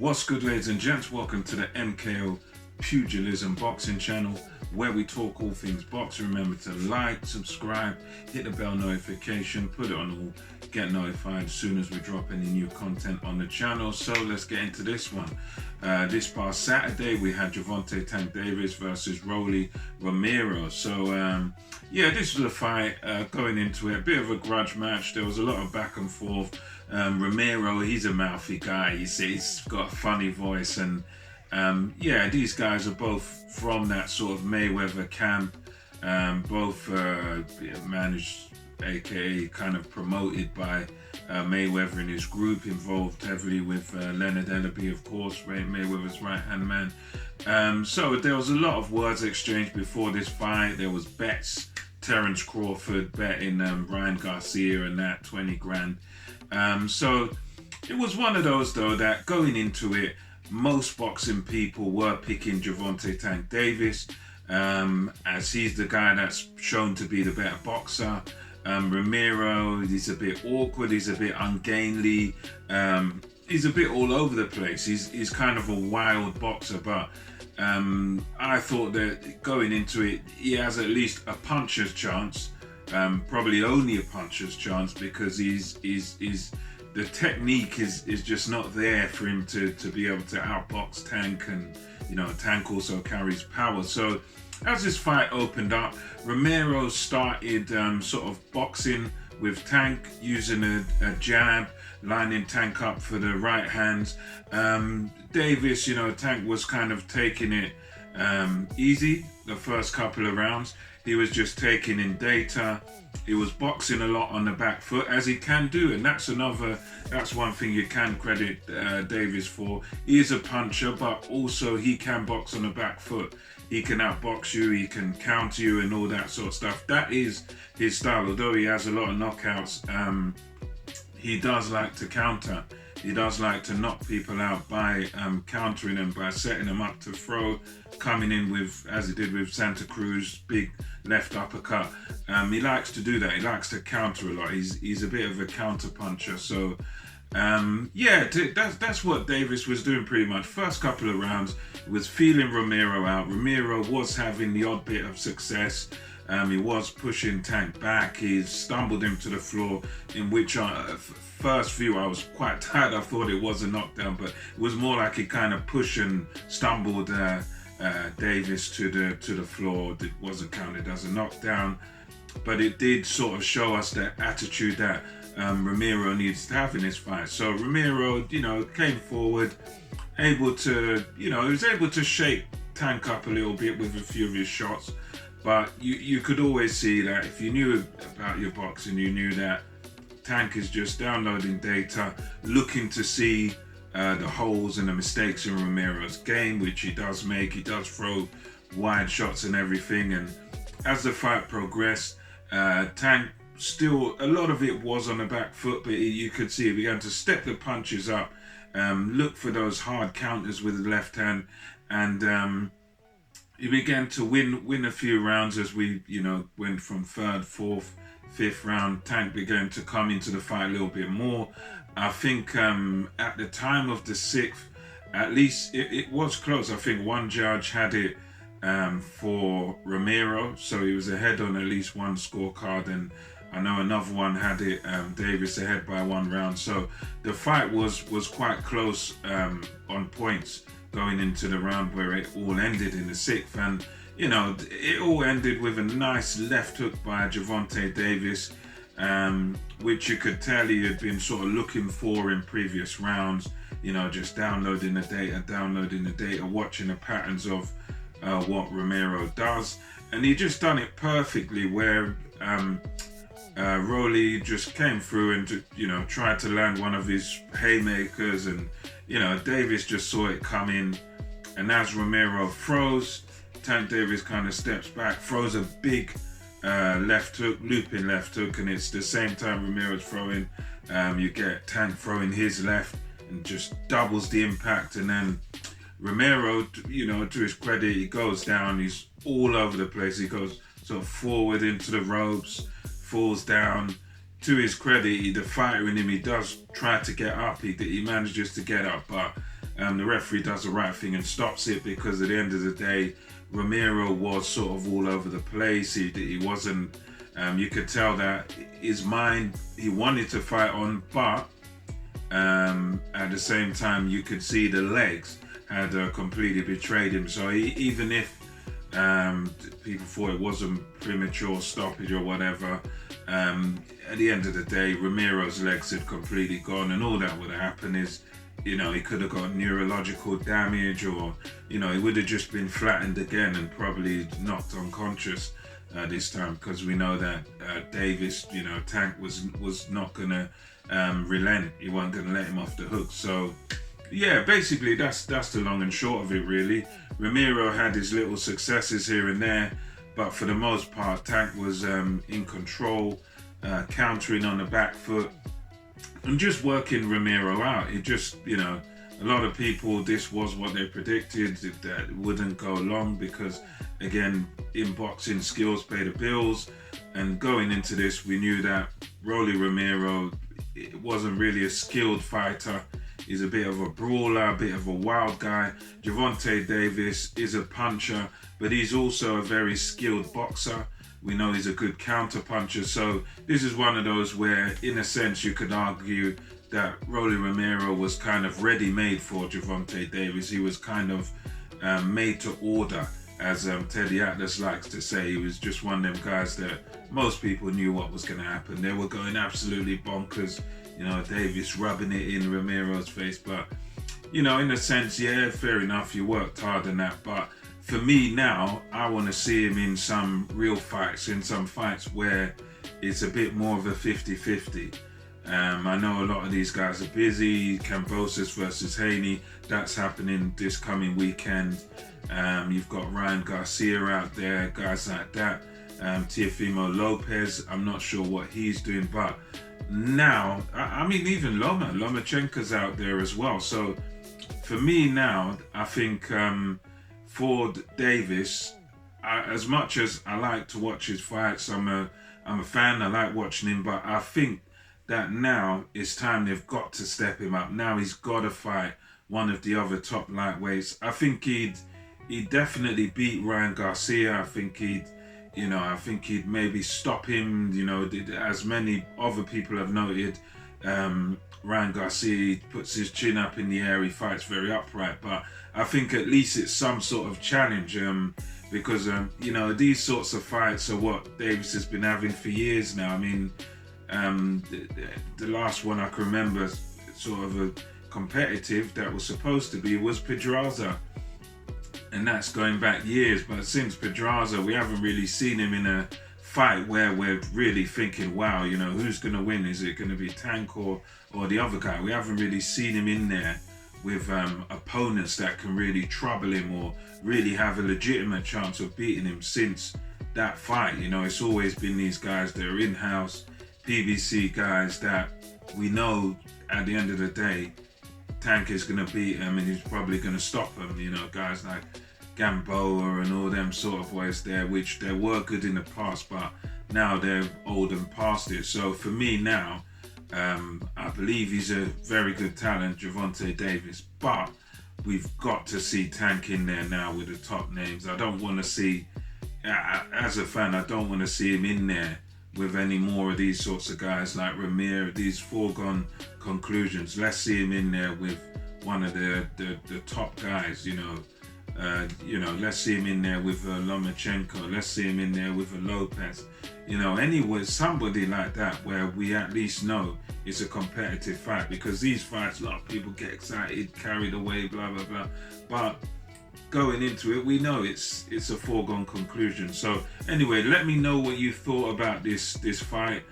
What's good, ladies and gents? Welcome to the MKO Pugilism Boxing channel, where we talk all things boxing. Remember to like, subscribe, hit the bell notification, put it on all, get notified as soon as we drop any new content on the channel. So let's get into this one. This past Saturday we had Gervonta Tank Davis versus Romero. So this was a fight. Going into it, a bit of a grudge match. There was a lot of back and forth. Romero, he's a mouthy guy. He's got a funny voice, and these guys are both from that sort of Mayweather camp. Both managed, aka kind of promoted by Mayweather and his group, involved heavily with Leonard Ellaby, of course, Mayweather's right-hand man. So there was a lot of words exchanged before this fight. There was bets. Terence Crawford betting Ryan Garcia and that 20 grand. So it was one of those, though, that going into it, most boxing people were picking Gervonta Tank Davis, as he's the guy that's shown to be the better boxer. Romero, he's a bit awkward, he's a bit ungainly, he's a bit all over the place. He's kind of a wild boxer, but I thought that going into it, he has at least a puncher's chance. Probably only a puncher's chance, because the technique is just not there for him to be able to outbox Tank, and Tank also carries power. So as this fight opened up, Romero started sort of boxing with Tank, using a jab, lining Tank up for the right hands. Davis, Tank was kind of taking it easy the first couple of rounds. He was just taking in data. He was boxing a lot on the back foot, as he can do, and that's one thing you can credit Davis for. He is a puncher, but also he can box on the back foot. He can outbox you, he can counter you, and all that sort of stuff. That is his style. Although he has a lot of knockouts, he does like to counter. He does like to knock people out by countering them, by setting them up to throw, coming in with, as he did with Santa Cruz, big left uppercut. He likes to do that. He likes to counter a lot. He's a bit of a counter puncher. So that's what Davis was doing pretty much. First couple of rounds was feeling Romero out. Romero was having the odd bit of success. He was pushing Tank back. He stumbled him to the floor, in which first view I was quite tired. I thought it was a knockdown, but it was more like he kind of pushed and stumbled Davis to the floor. It wasn't counted as a knockdown, but it did sort of show us the attitude that Romero needs to have in this fight. So Romero, came forward, he was able to shake Tank up a little bit with a few of his shots. But you could always see that if you knew about your boxing, you knew that Tank is just downloading data, looking to see the holes and the mistakes in Romero's game, which he does make. He does throw wide shots and everything. And as the fight progressed, Tank still, a lot of it was on the back foot, but you could see he began to step the punches up, look for those hard counters with the left hand, and he began to win a few rounds as we, went from third, fourth, fifth round. Tank began to come into the fight a little bit more. I think at the time of the sixth, at least it was close. I think one judge had it for Romero, so he was ahead on at least one scorecard, and I know another one had it Davis ahead by one round. So the fight was quite close on points going into the round where it all ended in the sixth. And it all ended with a nice left hook by Gervonta Davis, which you could tell he had been sort of looking for in previous rounds, just downloading the data, watching the patterns of what Romero does. And he just done it perfectly, where Rolly just came through and tried to land one of his haymakers, and Davis just saw it come in, and as Romero throws, Tank Davis kind of steps back, throws a big left hook, looping left hook, and it's the same time Romero's throwing, you get Tank throwing his left and just doubles the impact. And then Romero, to his credit, he goes down, he's all over the place. He goes sort of forward into the ropes, falls down. To his credit, the fighter in him, he does try to get up. He manages to get up, but the referee does the right thing and stops it, because at the end of the day, Romero was sort of all over the place. He wasn't, you could tell that his mind, he wanted to fight on, but at the same time, you could see the legs had completely betrayed him. So even if people thought it was a premature stoppage or whatever, at the end of the day, Romero's legs had completely gone, and all that would have happened is, he could have got neurological damage, or, he would have just been flattened again and probably knocked unconscious this time, because we know that Davis, Tank was not gonna relent. He wasn't gonna let him off the hook. So yeah, basically that's the long and short of it, really. Romero had his little successes here and there, but for the most part, Tank was in control, countering on the back foot, and just working Romero out. It just, a lot of people, this was what they predicted, that it wouldn't go long, because, again, in boxing, skills pay the bills. And going into this, we knew that Rolly Romero, it wasn't really a skilled fighter. He's a bit of a brawler, a bit of a wild guy. Gervonta Davis is a puncher, but he's also a very skilled boxer. We know he's a good counter puncher. So this is one of those where, in a sense, you could argue that Rolly Romero was kind of ready-made for Gervonta Davis. He was kind of made to order, as Teddy Atlas likes to say. He was just one of them guys that most people knew what was going to happen. They were going absolutely bonkers. Davis rubbing it in Romero's face. But, in a sense, yeah, fair enough. You worked hard on that. But for me now, I want to see him in some real fights, in some fights where it's a bit more of a 50-50. I know a lot of these guys are busy. Kambosos versus Haney, that's happening this coming weekend. You've got Ryan Garcia out there, guys like that. Teofimo Lopez, I'm not sure what he's doing, but now, I mean, even Lomachenko's out there as well. So for me now, I think for Davis, as much as I like to watch his fights, I'm a fan, I like watching him, but I think that now it's time they've got to step him up. Now he's got to fight one of the other top lightweights. I think he'd definitely beat Ryan Garcia. I think he'd maybe stop him. As many other people have noted, Ryan Garcia puts his chin up in the air. He fights very upright, but I think at least it's some sort of challenge. Because these sorts of fights are what Davis has been having for years now. I mean, the last one I can remember, sort of a competitive that was supposed to be, was Pedraza, and that's going back years. But since Pedraza, we haven't really seen him in a fight where we're really thinking, wow, who's going to win? Is it going to be Tank or the other guy? We haven't really seen him in there with opponents that can really trouble him or really have a legitimate chance of beating him since that fight. It's always been these guys that are in-house, PBC guys that we know at the end of the day, Tank is going to beat him and he's probably going to stop him. Guys like Gamboa and all them sort of boys there, which they were good in the past, but now they're old and past it. So for me now, I believe he's a very good talent, Gervonta Davis, but we've got to see Tank in there now with the top names. I don't want to see, as a fan, I don't want to see him in there with any more of these sorts of guys like Romero, these foregone conclusions. Let's see him in there with one of the top guys, let's see him in there with Lomachenko. Let's see him in there with a Lopez. Anyway, somebody like that where we at least know it's a competitive fight, because these fights, a lot of people get excited, carried away, blah, blah, blah. But going into it, we know it's a foregone conclusion. So anyway, let me know what you thought about this fight.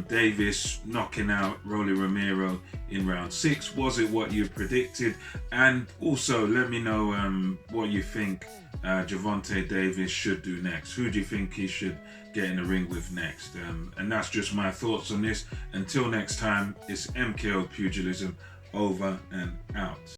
Davis knocking out Rolly Romero in round 6. Was it what you predicted? And also let me know what you think Gervonta Davis should do next. Who do you think he should get in the ring with next? And that's just my thoughts on this. Until next time, it's MKO Pugilism, over and out.